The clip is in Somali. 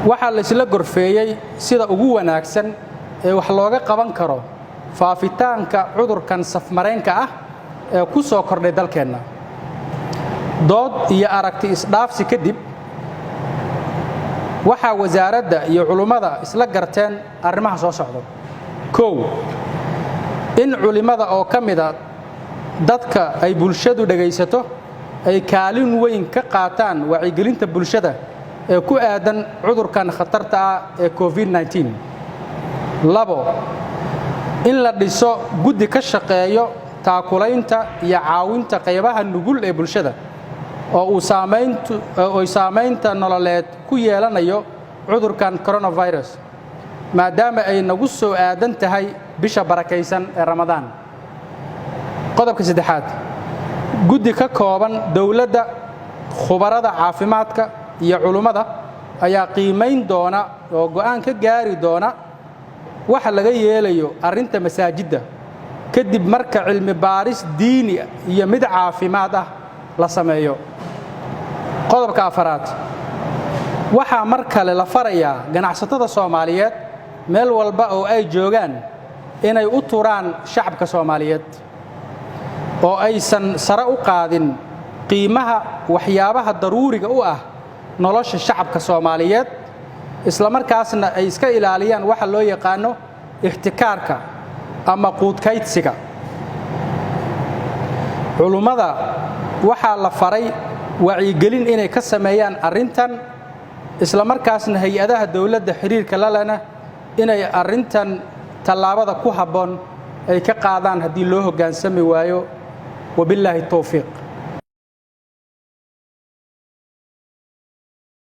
waxa la isla gorfeeyay sida ugu wanaagsan ee wax looga qaban karo faafitaanka cudurkan safmareenka ah ee ku soo kordhay dalkeenna dood iyo aragti isdhaafsi kadib waxa wasaaradda iyo culimada isla garteen arrimaha soo socda in culimada oo kamida dadka ay bulshadu dhagaysato ay kaalin weyn ka qaataan wacyigelinta bulshada ee ku aadan cudurkan khatarta ah ee COVID-19 in la dhiso guddi ka shaqeeyo taakulaynta iyo caawinta qaybaha nugul ee bulshada oo saamaynta nololeed ku yeelanayo cudurkan coronavirus maadaama ay nagu soo aadan tahay bisha barakaysan ee Ramadaan qodobka 3 guddi ka kooban dawladda khubarada caafimaadka iyo culimada ayaa qiimeyn doona oo go'aan ka gaari doona waxa laga yeelayo arinta masaajidda kadib marka cilmi baaris diini iyo mid caafimaad ah la sameeyo qodobka 4 waxa mar kale la farayaa ganacsatada Soomaaliyeed meel walba oo ay joogaan inay u turaan shacabka Soomaaliyeed oo aysan sare u qaadin qiimaha waxyaabaha daruuriga u ah nolosha shacabka Soomaaliyeed isla markaasna ay iska ilaaliyaan waxa loo yaqaano ixtikaarka ama quudkaydsiga culimada waxa la faray wacyigelin inay ka sameeyaan arintan isla markaasna hay'adaha dawladda xiriirka la lana inay arintan talaabada ku haboon ay ka qaadaan hadii loo hogaansami waayo wabillahi tawfiiq